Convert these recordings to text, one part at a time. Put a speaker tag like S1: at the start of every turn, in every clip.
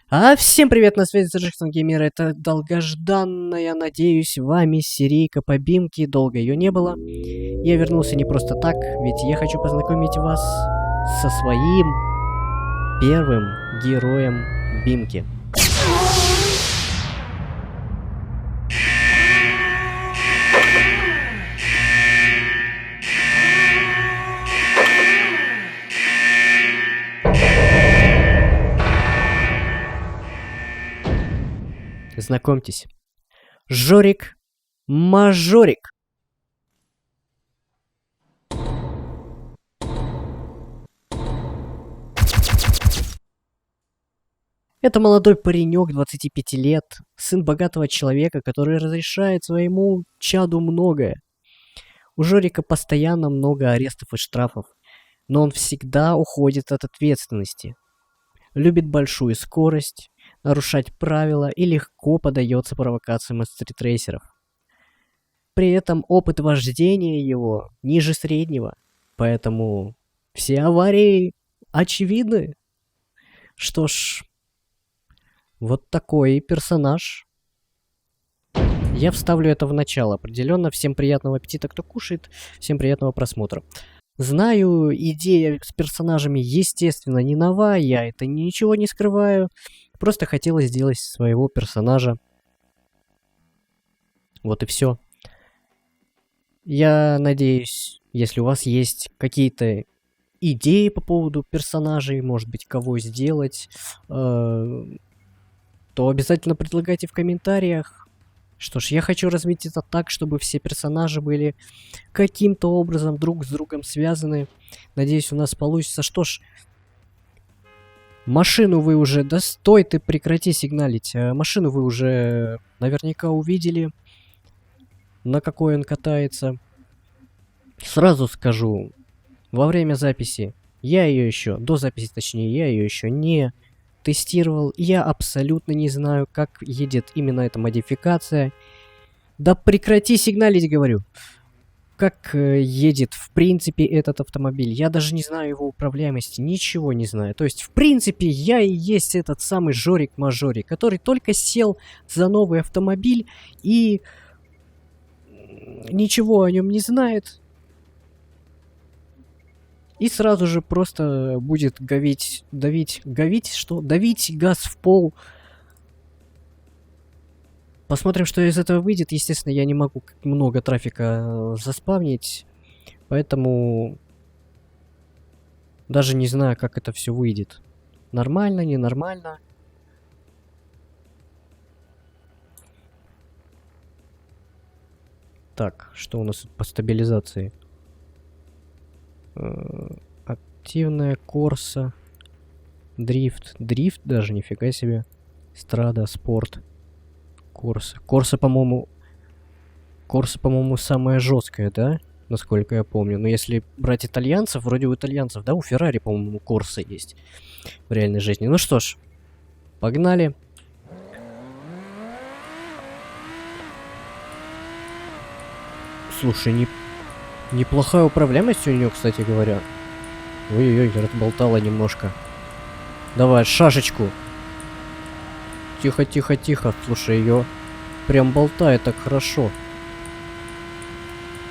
S1: Всем привет, на связи Джексон Геймер. Это долгожданная, надеюсь, вами серийка по Бимке. Долго ее не было. Я вернулся не просто так, ведь я хочу познакомить вас со своим первым героем Бимки. Знакомьтесь, Жорик-мажорик. Это молодой паренек, 25 лет, сын богатого человека, который разрешает своему чаду многое. У Жорика постоянно много арестов и штрафов, но он всегда уходит от ответственности. Любит большую скорость, нарушать правила и легко поддается провокациям от стритрейсеров. При этом опыт вождения его ниже среднего, поэтому все аварии очевидны. Что ж, вот такой персонаж. Я вставлю это в начало. Определенно, всем приятного аппетита, кто кушает, всем приятного просмотра. Знаю, идея с персонажами, естественно, не новая, я это ничего не скрываю. Просто хотелось сделать своего персонажа. Вот и все. Я надеюсь, если у вас есть какие-то идеи по поводу персонажей, может быть, кого сделать, то обязательно предлагайте в комментариях. Что ж, я хочу развить это так, чтобы все персонажи были каким-то образом друг с другом связаны. Надеюсь, у нас получится. Что ж, машину вы уже... Да стой ты, прекрати сигналить. Машину вы уже наверняка увидели, на какой он катается. Сразу скажу, во время записи я ее еще, до записи точнее, я ее еще не тестировал. Я абсолютно не знаю, как едет именно эта модификация. Да прекрати сигналить, говорю. Как едет в принципе этот автомобиль. Я даже не знаю его управляемости, ничего не знаю. То есть, в принципе, я и есть этот самый Жорик-мажорик, который только сел за новый автомобиль и ничего о нем не знает. И сразу же просто будет давить газ в пол. Посмотрим, что из этого выйдет. Естественно, я не могу много трафика заспавнить, поэтому даже не знаю, как это все выйдет. Нормально, ненормально. Так, что у нас тут по стабилизации? Активная Корса. Дрифт. Дрифт даже, нифига себе. Страда, спорт. Корса. Корса, по-моему, самая жесткая, да? Насколько я помню. Но если брать итальянцев, вроде у итальянцев, да, у Феррари, по-моему, Корса есть в реальной жизни. Ну что ж, погнали. Слушай, неплохая управляемость у нее, кстати говоря. Ой-ой-ой, разболтала немножко. Давай, шашечку. Тихо, тихо, тихо. Слушай, ее прям болтает так хорошо.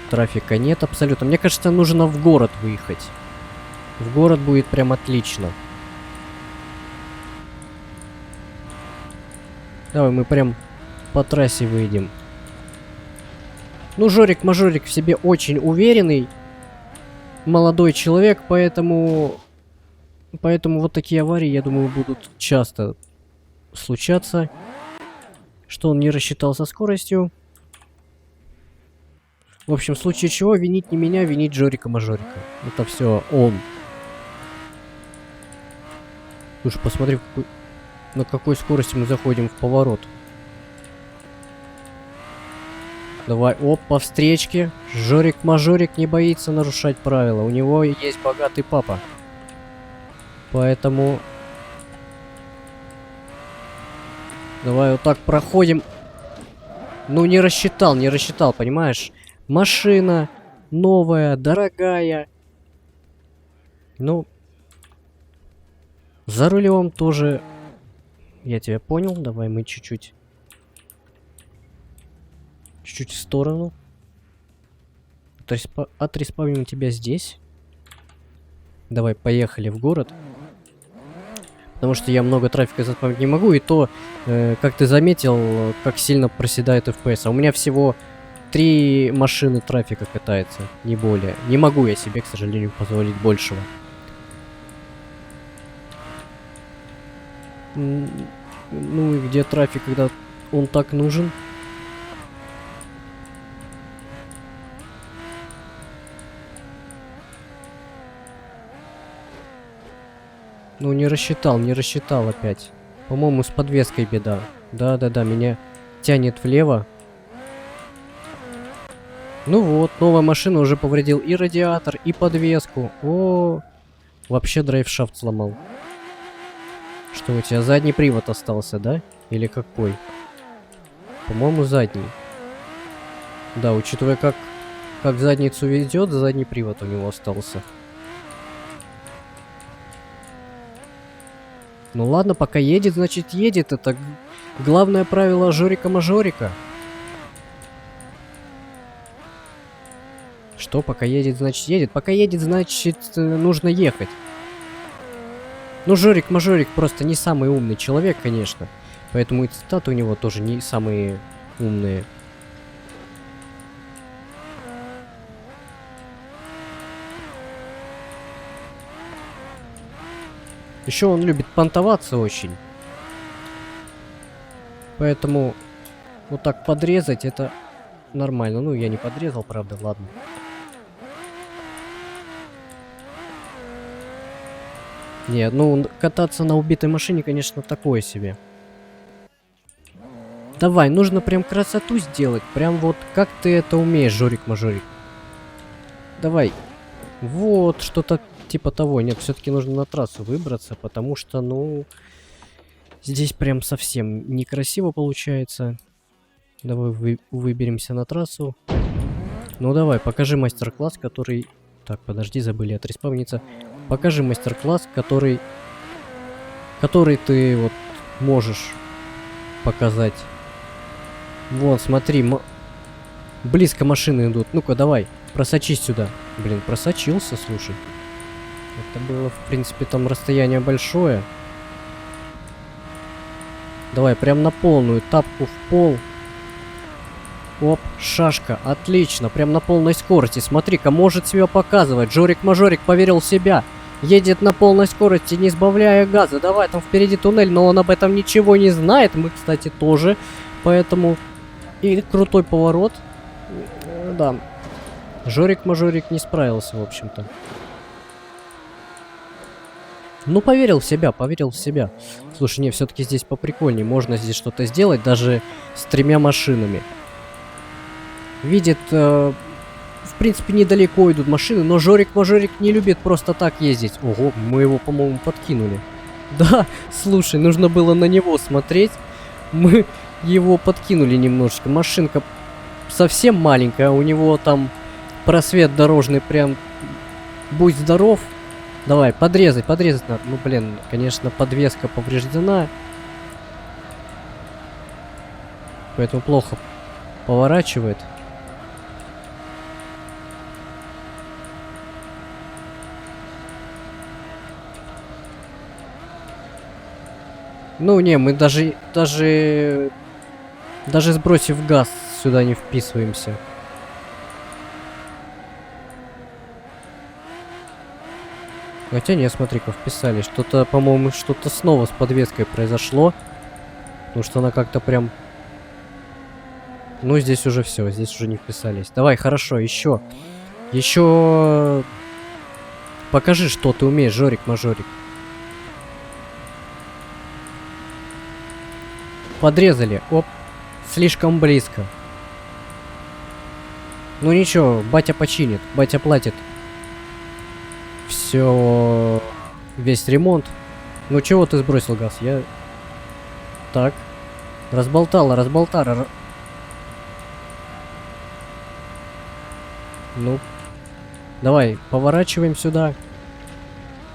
S1: Трафика нет абсолютно. Мне кажется, нужно в город выехать. В город будет прям отлично. Давай, мы прям по трассе выйдем. Ну, Жорик-мажорик в себе очень уверенный. Молодой человек, поэтому вот такие аварии, я думаю, будут часто случаться. Что он не рассчитал со скоростью. В общем, в случае чего, винить не меня, винить Жорика-мажорика. Это все он. Слушай, посмотри, на какой скорости мы заходим в поворот. Давай, оп, по встречке. Жорик-мажорик не боится нарушать правила. У него есть богатый папа. Поэтому... Давай вот так проходим. Ну, не рассчитал, понимаешь? Машина новая, дорогая. Ну, за рулем тоже Я тебя понял. Давай мы чуть-чуть в сторону. Отреспавним тебя здесь. Давай, поехали в город. Потому что я много трафика заспавнить не могу. И то, как ты заметил, как сильно проседает FPS. А у меня всего 3 машины трафика катается, не более. Не могу я себе, к сожалению, позволить большего. Ну и где трафик, когда он так нужен? Ну не рассчитал опять. По-моему, с подвеской беда. Да-да-да, меня тянет влево. Ну вот, новая машина уже повредил и радиатор, и подвеску. О, вообще драйвшафт сломал. Что у тебя, задний привод остался, да? Или какой? По-моему, задний. Да, учитывая, как задницу ведет, задний привод у него остался. Ну ладно, пока едет, значит едет. Это главное правило Жорика-мажорика. Что, пока едет, значит едет? Пока едет, значит нужно ехать. Ну, Жорик-мажорик просто не самый умный человек, конечно. Поэтому и цитаты у него тоже не самые умные. Еще он любит понтоваться очень. Поэтому вот так подрезать это нормально. Ну, я не подрезал, правда, ладно. Нет, ну, кататься на убитой машине, конечно, такое себе. Давай, нужно прям красоту сделать. Прям вот как ты это умеешь, Жорик-мажорик. Давай. Вот, что-то типа того. Нет, все-таки нужно на трассу выбраться, потому что, ну... Здесь прям совсем некрасиво получается. Давай выберемся на трассу. Ну давай, покажи мастер-класс, который... Так, подожди, забыли отреспавниться. Покажи мастер-класс, который ты вот можешь показать. Вон, смотри, близко машины идут. Ну-ка, давай, просочись сюда. Блин, просочился, слушай. Это было, в принципе, там расстояние большое. Давай, прям на полную, тапку в пол. Оп, шашка, отлично, прям на полной скорости. Смотри-ка, может себя показывать. Жорик-мажорик поверил в себя. Едет на полной скорости, не сбавляя газа. Давай, там впереди туннель, но он об этом ничего не знает. Мы, кстати, тоже. Поэтому и крутой поворот. Да. Жорик-мажорик не справился, в общем-то. Ну, поверил в себя, поверил в себя. Слушай, не, все-таки здесь поприкольнее. Можно здесь что-то сделать, даже с 3 машинами. Видит, в принципе, недалеко идут машины, но Жорик-мажорик не любит просто так ездить. Ого, мы его, по-моему, подкинули. Да, слушай, нужно было на него смотреть. Мы его подкинули немножечко. Машинка совсем маленькая, у него там просвет дорожный прям... Будь здоров. Давай, подрезать надо. Ну, блин, конечно, подвеска повреждена. Поэтому плохо поворачивает. Ну, не, мы даже сбросив газ, сюда не вписываемся. Хотя нет, смотри-ка, вписали. Что-то, по-моему, что-то снова с подвеской произошло. Потому что она как-то прям... Ну, здесь уже все, здесь уже не вписались. Давай, хорошо, еще. Еще... Покажи, что ты умеешь, Жорик-мажорик. Подрезали. Оп. Слишком близко. Ну ничего, батя починит. Батя платит. Все. Весь ремонт. Ну чего ты сбросил газ? Я... Так. Разболтала. Ну. Давай, поворачиваем сюда.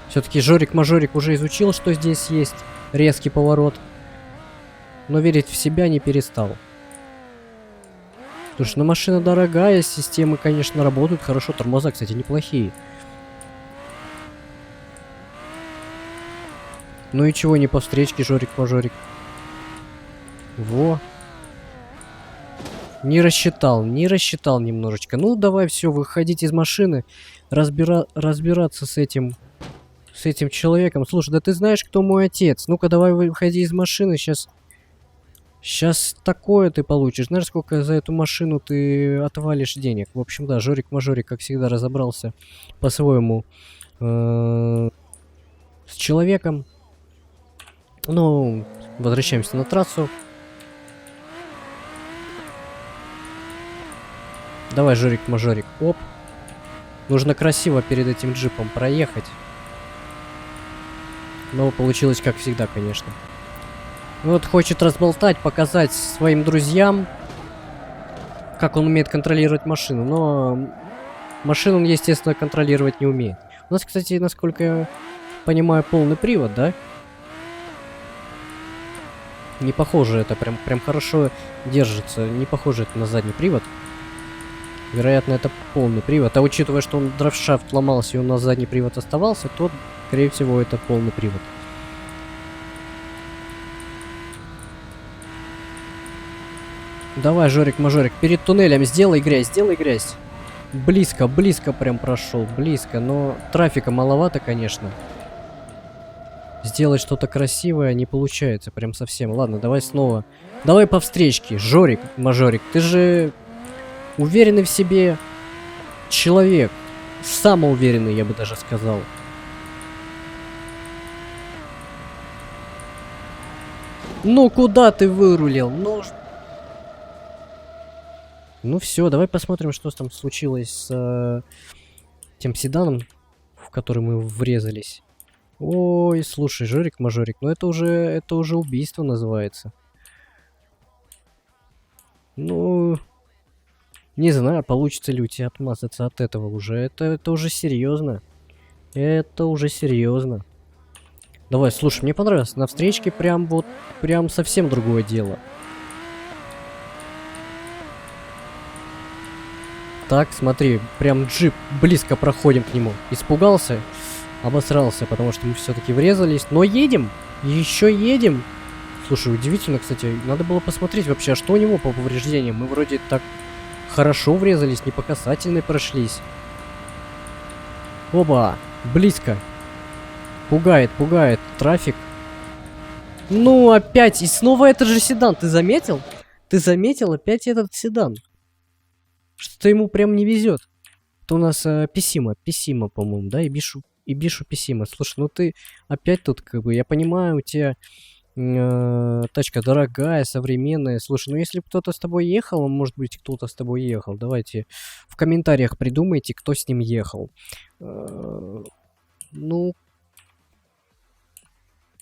S1: Все-таки Жорик-мажорик уже изучил, что здесь есть резкий поворот. Но верить в себя не перестал. Слушай, ну машина дорогая, системы, конечно, работают хорошо. Тормоза, кстати, неплохие. Ну и чего не по встречке, Жорик-мажорик? Во. Не рассчитал немножечко. Ну, давай, все, выходить из машины, разбираться с этим человеком. Слушай, да ты знаешь, кто мой отец? Ну-ка, давай выходи из машины, сейчас такое ты получишь. Знаешь, сколько за эту машину ты отвалишь денег? В общем, да, Жорик-мажорик, как всегда, разобрался по-своему с человеком. Ну, возвращаемся на трассу. Давай, Жорик-мажорик. Оп. Нужно красиво перед этим джипом проехать. Но получилось как всегда, конечно. Вот хочет разболтать, показать своим друзьям, как он умеет контролировать машину. Но машину он, естественно, контролировать не умеет. У нас, кстати, насколько я понимаю, полный привод, да? Не похоже это, прям хорошо держится. Не похоже это на задний привод. Вероятно, это полный привод. А учитывая, что он драйвшафт ломался и у нас задний привод оставался, то, скорее всего, это полный привод. Давай, Жорик-мажорик, перед туннелем сделай грязь, Близко прям прошел, близко, но трафика маловато, конечно. Сделать что-то красивое не получается, прям совсем. Ладно, давай снова. Давай по встречке. Жорик-мажорик, ты же уверенный в себе человек. Самоуверенный, я бы даже сказал. Ну, куда ты вырулил? Ну все, давай посмотрим, что там случилось с тем седаном, в который мы врезались. Ой, слушай, Жорик-мажорик, ну это уже убийство называется. Ну, не знаю, получится ли у тебя отмазаться от этого уже. Это уже серьезно. Это уже серьезно. Давай, слушай, мне понравилось. На встречке прям совсем другое дело. Так, смотри, прям джип, близко проходим к нему. Испугался? Обосрался, потому что мы все-таки врезались. Но едем! Еще едем! Слушай, удивительно, кстати. Надо было посмотреть вообще, а что у него по повреждениям. Мы вроде так хорошо врезались, не по касательной прошлись. Оба! Близко! Пугает трафик. Ну, опять! И снова этот же седан, ты заметил? Ты заметил опять этот седан? Что-то ему прям не везет. Это у нас Писима, по-моему, да? И Бишу Писима. Слушай, ну ты опять тут, как бы, я понимаю, у тебя тачка дорогая, современная. Слушай, ну если кто-то с тобой ехал, может быть, кто-то с тобой ехал. Давайте в комментариях придумайте, кто с ним ехал. Ну,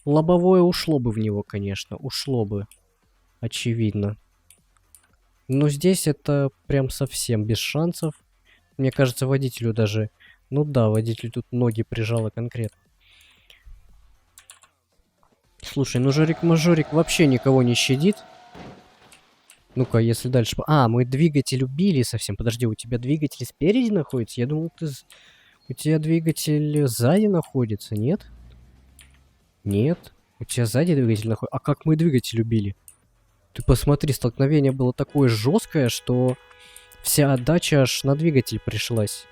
S1: лобовое ушло бы в него, конечно. Ушло бы. Очевидно. Но здесь это прям совсем без шансов. Мне кажется, водителю даже... Ну да, водителю тут ноги прижало конкретно. Слушай, ну Жорик-мажорик вообще никого не щадит. Ну-ка, если дальше... А, мы двигатель убили совсем. Подожди, у тебя двигатель спереди находится? Я думал, у тебя двигатель сзади находится, нет? Нет. У тебя сзади двигатель находится. А как мы двигатель убили? Ты посмотри, столкновение было такое жесткое, что вся отдача аж на двигатель пришлась.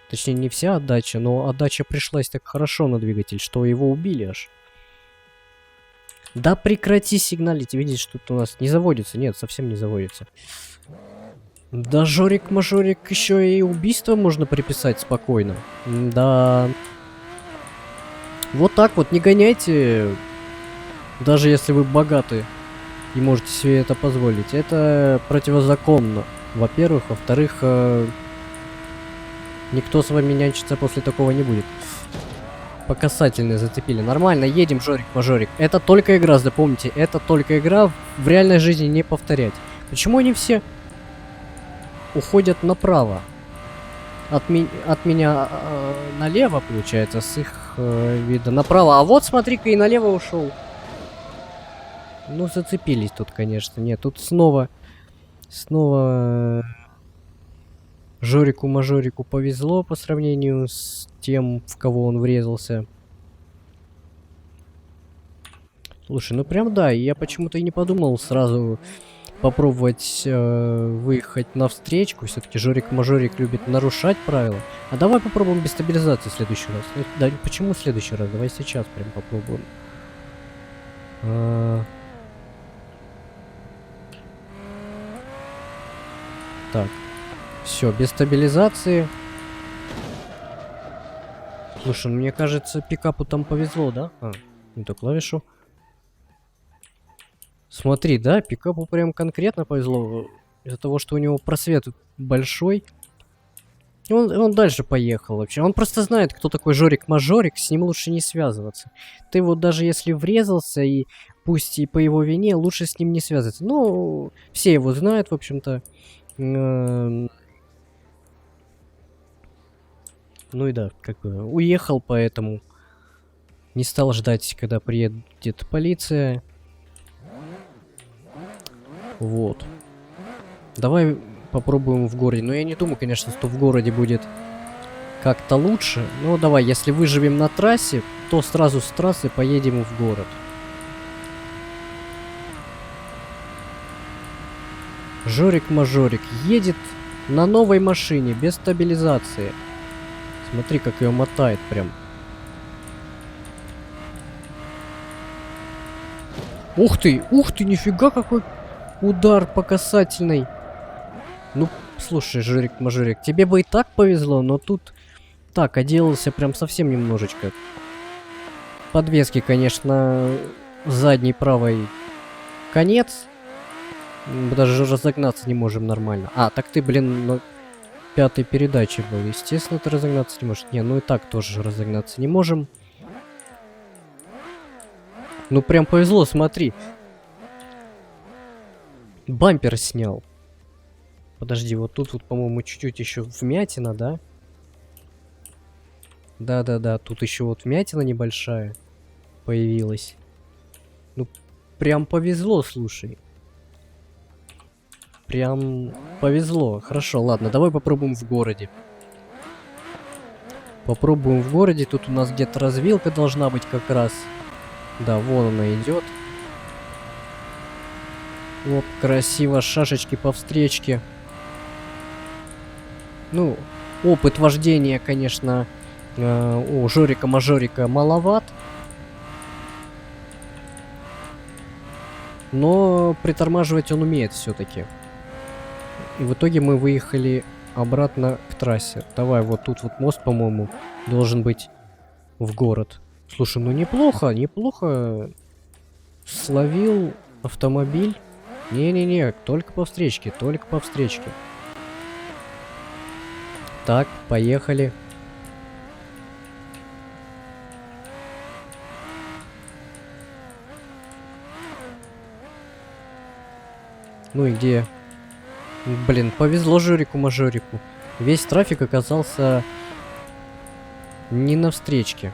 S1: Точнее, не вся отдача, но отдача пришлась так хорошо на двигатель, что его убили аж. Да прекрати сигналить, видишь, что тут у нас не заводится. Нет, совсем не заводится. Да, Жорик-мажорик, еще и убийство можно приписать спокойно. Да. Вот так вот, не гоняйте. Даже если вы богаты и можете себе это позволить. Это противозаконно. Во-первых. Во-вторых, никто с вами нянчиться после такого не будет. По касательной зацепили. Нормально, едем, Жорик-мажорик. Это только игра, запомните. Это только игра, в реальной жизни не повторять. Почему они все уходят направо? От меня налево, получается, с их вида направо. А вот, смотри-ка, и налево ушел. Ну, зацепились тут, конечно. Нет, тут снова Жорику-мажорику повезло по сравнению с тем, в кого он врезался. Слушай, ну прям да, я почему-то и не подумал сразу попробовать выехать навстречку. Все-таки Жорик-мажорик любит нарушать правила. А давай попробуем без стабилизации в следующий раз. Ну, да, почему в следующий раз? Давай сейчас прям попробуем. Так. Все, без стабилизации. Слушай, ну, мне кажется, пикапу там повезло, да? Не ту клавишу. Смотри, да, пикапу прям конкретно повезло. Из-за того, что у него просвет большой. И он дальше поехал вообще. Он просто знает, кто такой Жорик-мажорик, с ним лучше не связываться. Ты вот даже если врезался, и пусть и по его вине, лучше с ним не связываться. Ну, все его знают, в общем-то. Ну и да, как бы уехал, поэтому не стал ждать, когда приедет полиция. Вот. Давай попробуем в городе. Но я не думаю, конечно, что в городе будет как-то лучше. Но давай, если выживем на трассе, то сразу с трассы поедем в город. Жорик-мажорик едет на новой машине, без стабилизации. Смотри, как ее мотает прям. Ух ты, нифига какой удар по касательной. Ну, слушай, Жорик-мажорик, тебе бы и так повезло, но тут так, отделался прям совсем немножечко. Подвески, конечно, задней правой конец. Мы даже разогнаться не можем нормально. А, так ты, блин, на пятой передаче был. Естественно, ты разогнаться не можешь. Не, ну и так тоже разогнаться не можем. Ну прям повезло, смотри. Бампер снял. Подожди, вот тут вот, по-моему, чуть-чуть еще вмятина, да? Да-да-да, тут еще вот вмятина небольшая появилась. Ну, прям повезло, слушай. Прям повезло. Хорошо, ладно, давай попробуем в городе. Попробуем в городе. Тут у нас где-то развилка должна быть как раз. Да, вон она идет. Вот, красиво, шашечки по встречке. Ну, опыт вождения, конечно, у Жорика-мажорика маловат. Но притормаживать он умеет все-таки. И в итоге мы выехали обратно к трассе. Давай, вот тут вот мост, по-моему, должен быть в город. Слушай, ну неплохо, неплохо. Словил автомобиль. Не-не-не, только по встречке, только по встречке. Так, поехали. Ну и где? Блин, повезло Жорику-мажорику. Весь трафик оказался не на встречке.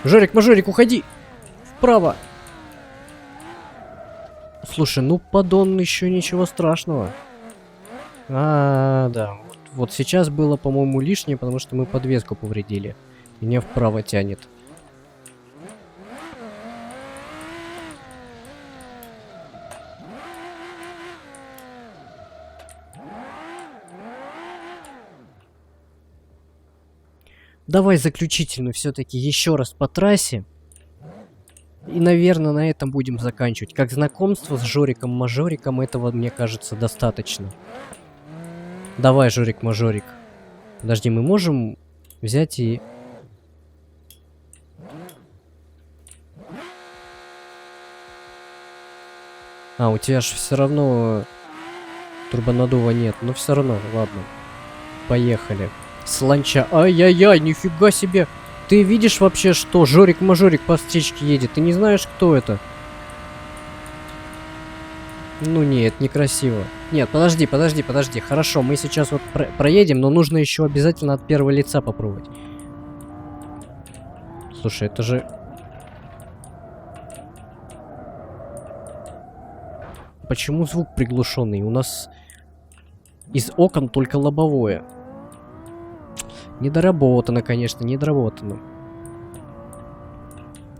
S1: Жорик-мажорик, уходи! Вправо! Слушай, ну поддон еще ничего страшного. Да. Вот сейчас было, по-моему, лишнее, потому что мы подвеску повредили. Меня вправо тянет. Давай заключительно все-таки еще раз по трассе. И, наверное, на этом будем заканчивать. Как знакомство с Жориком-мажориком, этого, мне кажется, достаточно. Давай, Жорик-мажорик. Подожди, мы можем взять и... А, у тебя же все равно турбонаддува нет. Но все равно, ладно. Поехали. Сланча. Ай-яй-яй, нифига себе. Ты видишь вообще, что Жорик-мажорик по встречке едет? Ты не знаешь, кто это? Ну нет, некрасиво. Нет, подожди. Хорошо, мы сейчас вот проедем, но нужно еще обязательно от первого лица попробовать. Слушай, это же... Почему звук приглушенный? У нас из окон только лобовое. Недоработано, конечно, недоработано.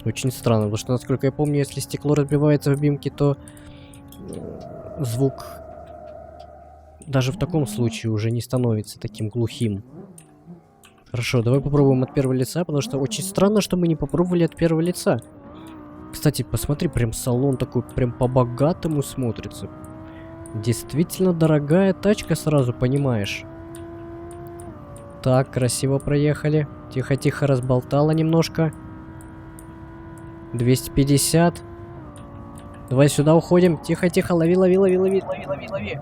S1: Очень странно, потому что, насколько я помню, если стекло разбивается в бимке, то звук даже в таком случае уже не становится таким глухим. Хорошо, давай попробуем от первого лица, потому что очень странно, что мы не попробовали от первого лица. Кстати, посмотри, прям салон такой, прям по-богатому смотрится. Действительно дорогая тачка, сразу понимаешь. Так, красиво проехали. Тихо-тихо разболтала немножко. 250. Давай сюда уходим. Тихо-тихо, лови, лови, лови, лови, лови, лови, лови.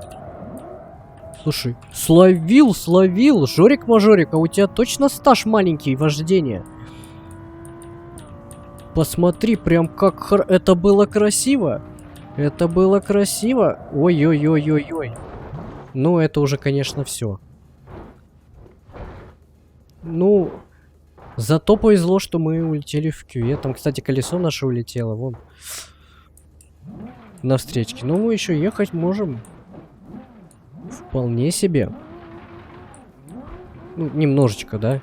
S1: Слушай, словил. Жорик-мажорик, а у тебя точно стаж маленький вождения? Посмотри, прям как это было красиво. Это было красиво. Ой-ой-ой-ой-ой. Ну, это уже, конечно, все. Ну, зато повезло, что мы улетели в кювет. Там, кстати, колесо наше улетело. Вон. На встречке. Ну, мы еще ехать можем. Вполне себе. Ну, немножечко, да?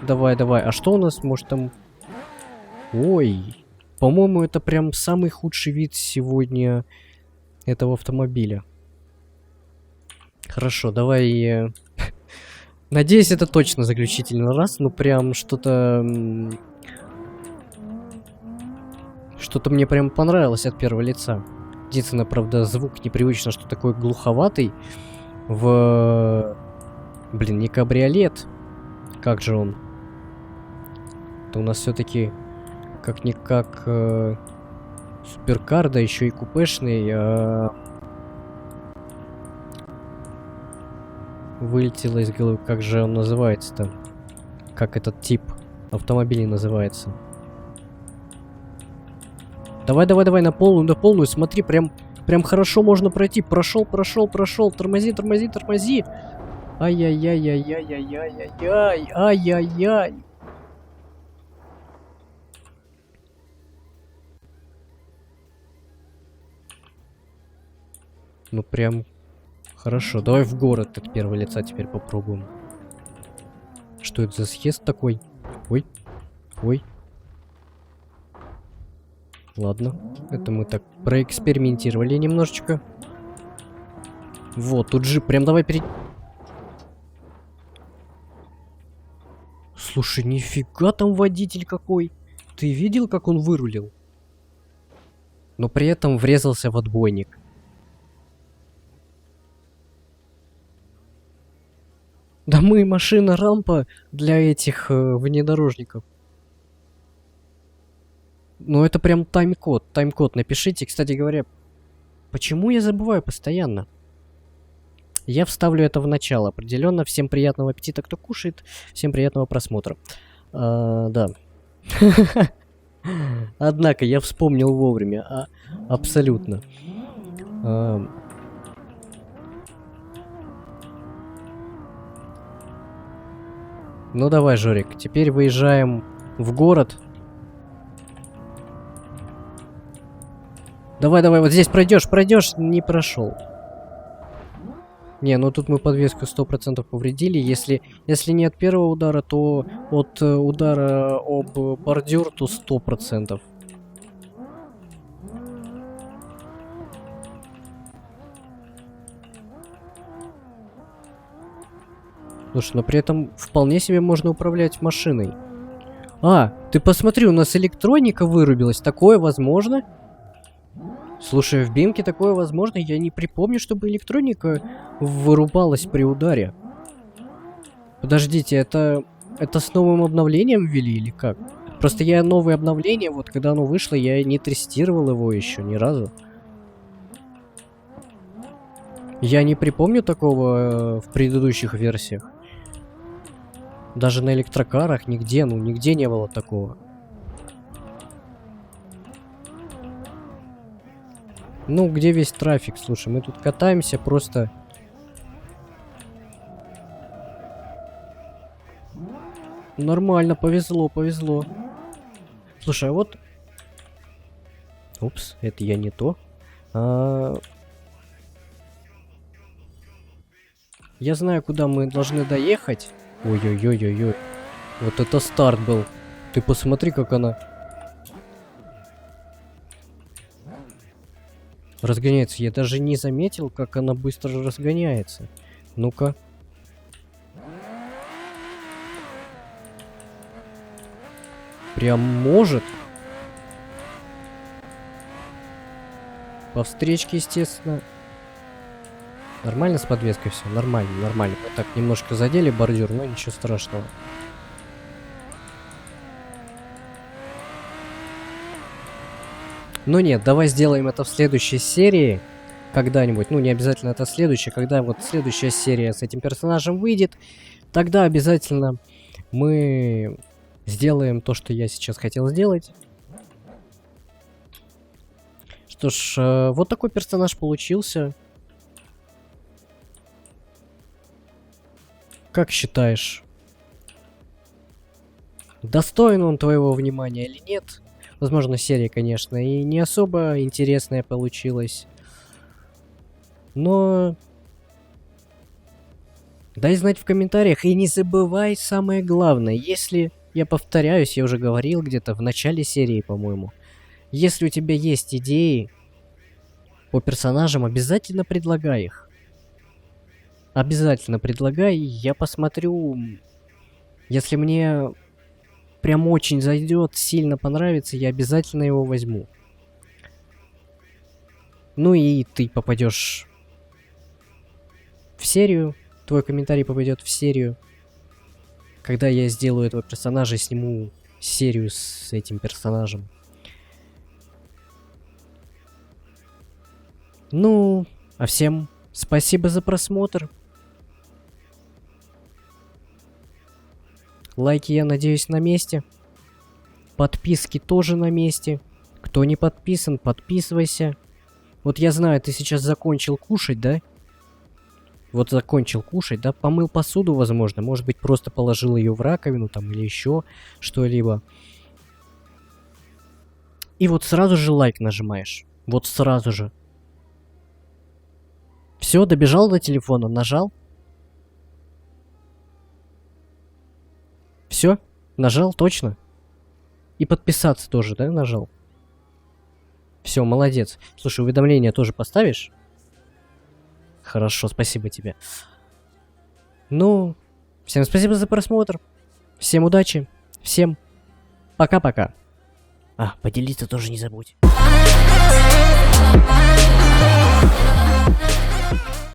S1: Давай, давай. А что у нас, может, там... Ой. По-моему, это прям самый худший вид сегодня этого автомобиля. Хорошо, давай... Надеюсь, это точно заключительный раз. Ну, прям что-то... Что-то мне прям понравилось от первого лица. Единственное, правда, звук непривычно, что такой глуховатый. Блин, не кабриолет. Как же он? Это у нас все-таки как-никак суперкар, да еще и купешный. Вылетело из головы. Как же он называется-то? Как этот тип автомобилей называется? Давай, давай, давай, на полную. Смотри, прям хорошо можно пройти. Прошел. Тормози. Ай-яй-яй-яй-яй-яй-яй-яй. Ну, прям хорошо. Давай в город от первого лица теперь попробуем. Что это за съезд такой? Ой. Ладно, это мы так проэкспериментировали немножечко. Вот, тут же прям давай Слушай, нифига там водитель какой. Ты видел, как он вырулил? Но при этом врезался в отбойник. Да мы машина-рампа для этих внедорожников. Ну, это прям тайм-код. Тайм-код напишите. Кстати говоря, почему я забываю постоянно? Я вставлю это в начало. Определенно. Всем приятного аппетита, кто кушает. Всем приятного просмотра. Да. Однако, я вспомнил вовремя. Абсолютно. Ну, давай, Жорик. Теперь выезжаем в город. Давай, вот здесь пройдешь, не прошел. Не, ну тут мы подвеску 100% повредили. Если не от первого удара, то от удара об бордюр, то 100%. Слушай, но при этом вполне себе можно управлять машиной. Ты посмотри, у нас электроника вырубилась. Такое возможно? Слушай, в бимке такое возможно. Я не припомню, чтобы электроника вырубалась при ударе. Подождите, это с новым обновлением ввели или как? Просто я новое обновление, вот когда оно вышло, я не тестировал его еще ни разу. Я не припомню такого в предыдущих версиях. Даже на электрокарах нигде не было такого. Ну, где весь трафик? Слушай, мы тут катаемся просто... Нормально, повезло. Слушай, а вот... Упс, это я не то. Я знаю, куда мы должны доехать. Ой-ой-ой-ой-ой. Вот это старт был. Ты посмотри, как она разгоняется. Я даже не заметил, как она быстро разгоняется. Ну-ка. Прям может. По встречке, естественно. Нормально с подвеской все? Нормально, нормально. Вот так немножко задели бордюр, но ничего страшного. Ну нет, давай сделаем это в следующей серии. Когда-нибудь. Ну, не обязательно это следующая. Когда вот следующая серия с этим персонажем выйдет, тогда обязательно мы сделаем то, что я сейчас хотел сделать. Что ж, вот такой персонаж получился. Как считаешь, достоин он твоего внимания или нет? Возможно, серия, конечно, и не особо интересная получилась. Но дай знать в комментариях. И не забывай самое главное. Если, я повторяюсь, я уже говорил где-то в начале серии, по-моему. Если у тебя есть идеи по персонажам, обязательно предлагай их. Обязательно предлагай, я посмотрю. Если мне прям очень зайдет, сильно понравится, я обязательно его возьму. Ну и ты попадешь в серию. Твой комментарий попадет в серию. Когда я сделаю этого персонажа и сниму серию с этим персонажем. Ну, а всем спасибо за просмотр. Лайки, я надеюсь, на месте. Подписки тоже на месте. Кто не подписан, подписывайся. Вот я знаю, ты сейчас закончил кушать, да? Вот закончил кушать, да? Помыл посуду, возможно. Может быть, просто положил ее в раковину там или еще что-либо. И вот сразу же лайк нажимаешь. Вот сразу же. Все, добежал до телефона, нажал. Все, нажал, точно. И подписаться тоже, да, нажал? Все, молодец. Слушай, уведомления тоже поставишь? Хорошо, спасибо тебе. Ну, всем спасибо за просмотр. Всем удачи. Всем пока-пока. А, поделиться тоже не забудь.